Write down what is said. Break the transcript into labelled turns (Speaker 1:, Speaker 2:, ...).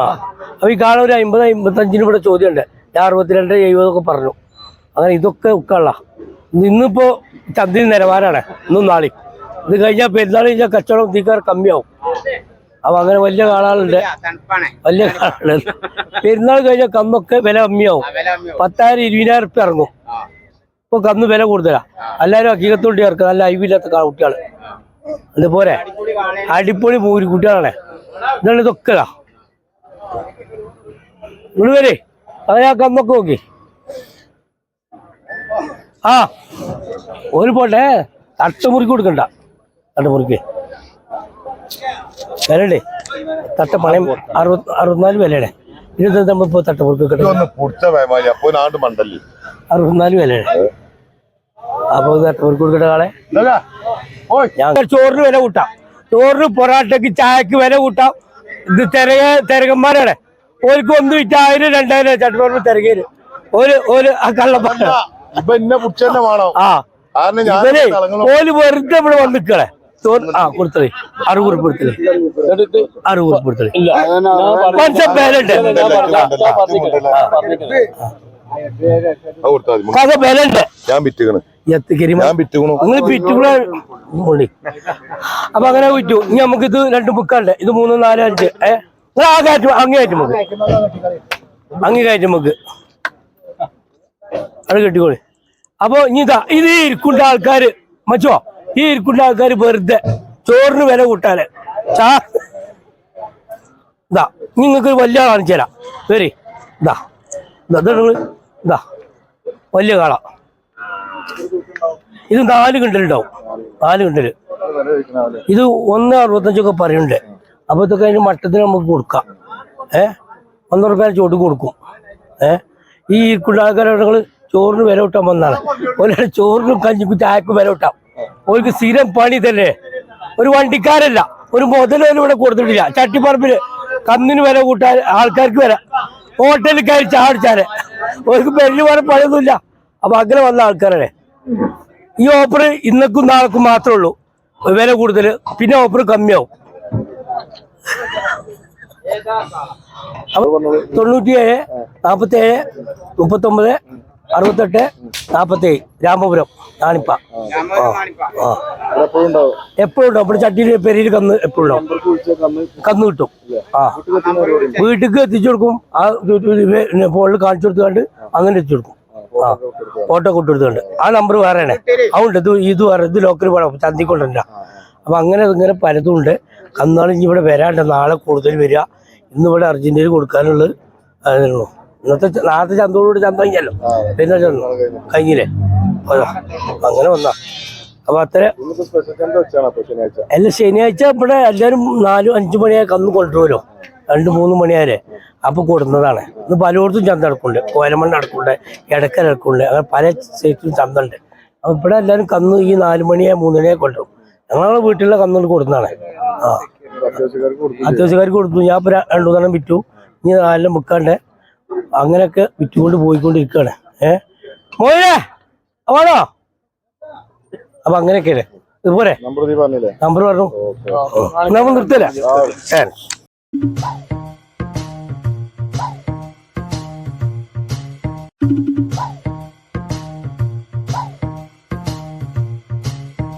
Speaker 1: ആ അപ്പൊ ഈ കാണാൻ ഒരു 50-55 ഇവിടെ ചോദ്യമുണ്ട്. ഞാൻ 62-70 പറഞ്ഞു. അങ്ങനെ ഇതൊക്കെ ഉക്കള്ള ഇന്നിപ്പോ ചന്തിന് നിലവാരമാണ് ഇന്നും നാളെയും. ഇത് കഴിഞ്ഞാൽ പെരുന്നാൾ കഴിഞ്ഞാൽ കച്ചവടം തീക്കാർ കമ്മിയാവും. അപ്പൊ അങ്ങനെ വലിയ കാളകളുണ്ട്, വലിയ കാളുണ്ട്. പെരുന്നാൾ കഴിഞ്ഞാൽ കന്നൊക്കെ വില കമ്മിയാവും. 10,000-20,000 ഉറുപ്പ്യ ഇറങ്ങും. ഇപ്പൊ കന്ന് വില കൂടുതലാ. എല്ലാവരും അക്കീകത്തോണ്ടി ഇറക്കുക. നല്ല അയവില്ലാത്ത കുട്ടികൾ അതുപോലെ അടിപൊളി മൂരി കുട്ടികളാണ്. ഇതാണ് ഇതൊക്കെ ഇവിടെ വരെ അത് ആ കന്നൊക്കെ നോക്കി. ആ ഒരു പോട്ടെ തട്ടമുറിക്ക് കൊടുക്കണ്ട. തട്ടമുറിക്ക് വിലണ്ടേ? തട്ട പണയം 64 വിലയുടെ. 25 തട്ടമുറിക്ക് 64 വിലയുടെ. അപ്പൊ തട്ടമുറിക്ക് കൊടുക്കട്ടെ കാളെ. ഞാൻ ചോറിന് വില കൂട്ടാം, ചോറിന് പൊറാട്ടക്ക് ചായക്ക് വില കൂട്ടാം. ഇത് തിരകന്മാരാണ്. ഓർക്ക് 1 വിറ്റ 1000-2000 ചട്ടപ്പറമ്പ് തിരകേര് ഒരു കള്ളപ്പാട്ട. ഓല് വെറുതെ ഇവിടെ വന്നിക്കളെ. കൊടുത്തേ 60 ഉറുപ്പ് കൊടുത്തേ. 60 ഉറുപ്പ് കൊടുത്തേ. മനുഷ്യൻ പേരുണ്ട്, കഥ പേരുണ്ട്. അപ്പൊ അങ്ങനെ വിറ്റു. ഇനി നമുക്ക് ഇത് 2 ബുക്കുണ്ട്. ഇത് 3, 4, 5. അങ്ങേ കയറ്റും നമുക്ക്, അങ്ങേ കയറ്റും നമുക്ക് അത് കെട്ടിക്കോളി. അപ്പൊ ഇനി ഇതാ ഇത് ഇരിക്കുന്ന ആൾക്കാര് മച്ചോ, ഈ ഇരിക്കുന്ന ആൾക്കാര് വെറുതെ ചോറിന് വില കൂട്ടാന് ഇതാ നിങ്ങൾക്ക് വലിയ കാണിച്ചു തരാം. വരി ഇതാ ഇതാ വലിയ കാള. ഇത് 4 കിണ്ടലുണ്ടാവും, 4 കിണ്ടല്. ഇത് 1,65 പറയുന്നുണ്ട്. അപ്പൊ ഇതൊക്കെ അതിന് മട്ടത്തിന് നമുക്ക് കൊടുക്കാം. 1 റുപ്യ ചോട്ട് കൊടുക്കും. ഈ കുണ്ടാൾക്കാരെ ചോറിന് വില കിട്ടാൻ വന്നാണ്. ഒരാൾ ചോറിനും കഞ്ഞിക്കും ചായക്കും വില കിട്ടാം. ഓർക്ക് സ്ഥിരം പണി തന്നെ. ഒരു വണ്ടിക്കാരല്ല, ഒരു മുതലും ഇവിടെ കൊടുത്തിട്ടില്ല. ചട്ടിപ്പറമ്പില് കന്നിന് വില കൂട്ടാൻ ആൾക്കാർക്ക് വില. ഹോട്ടലിൽ കയറി ചാടിച്ചാല് ഓർക്ക് പെരിഞ്ഞു പോലെ പണിയൊന്നുമില്ല. അപ്പൊ അങ്ങനെ വന്ന ആൾക്കാരെ ഈ ഓഫർ ഇന്നക്കും നാളെക്കും മാത്രമേ ഉള്ളൂ വില കൂടുതൽ. പിന്നെ ഓഫർ കമ്മിയാവും. 97 47 39 68 47 രാമപുരം ഞാണിപ്പ. എപ്പോഴും ഉണ്ടാവും. ഇവിടെ ചട്ടിയിൽ പെരിയിൽ കന്ന് എപ്പോഴും ഉണ്ടാവും. കന്ന് കിട്ടും. വീട്ടിക്ക് എത്തിച്ചു കൊടുക്കും. ആ ഫോണിൽ കാണിച്ചു കൊടുത്തുകൊണ്ട് അങ്ങനെ എത്തിച്ചു കൊടുക്കും. ഫോട്ടോ കൊടുത്തുകൊണ്ട് ആ നമ്പർ വേറെയാണ്. അതുകൊണ്ട് ഇത് വേറെ, ഇത് ലോക്കൽ വേണം, ചന്തിക്കൊണ്ടല്ല. അപ്പൊ അങ്ങനെ ഇങ്ങനെ പലതും ഉണ്ട്. കന്നാൾ ഇനി ഇവിടെ വരാണ്ട്, നാളെ കൂടുതൽ വരിക. ഇന്നിവിടെ അർജന്റീനയിൽ കൊടുക്കാനുള്ളത് അതിനുള്ളൂ. നാളത്തെ ചന്തോടുകൂടി ചന്ത കഴിഞ്ഞല്ലോ, പിന്നെ ചന്ത കഴിഞ്ഞില്ലേ. അങ്ങനെ വന്നാ അപ്പൊ അത്ര അല്ല. ശനിയാഴ്ച ഇവിടെ എല്ലാവരും 4-5 മണിയായ കന്ന് കൊണ്ടുവരുമല്ലോ, 2-3 മണിയാരെ. അപ്പൊ കൊടുക്കുന്നതാണ്. ഇന്ന് പലയിടത്തും ചന്ത നടക്കുന്നുണ്ട്. കോലമണ്ണ് നടക്കുന്നുണ്ട്, ഇടക്കൽ നടക്കുന്നുണ്ട്. അങ്ങനെ പല സൈറ്റിലും ചന്ത ഉണ്ട്. അപ്പൊ ഇവിടെ എല്ലാവരും കന്ന് ഈ 4 മണിയായ 3 മണിയായി കൊണ്ടുവരും. ഞങ്ങളെ വീട്ടിലുള്ള കന്നുകൊണ്ട് കൊടുക്കുന്നതാണ്. അത്യാവശ്യക്കാർക്ക് കൊടുത്തു. ഞാൻ ഇപ്പൊ 2-3 വിറ്റു. ഇനി 4 വിൽക്കാണ്ട് അങ്ങനെയൊക്കെ വിറ്റുകൊണ്ട് പോയിക്കൊണ്ടിരിക്കുകയാണ്. മോനെ ആണോ? അപ്പൊ അങ്ങനെയൊക്കെയല്ലേ. ഇതുപോലെ നമ്പർ പറഞ്ഞു നമ്മൾ നിർത്തല.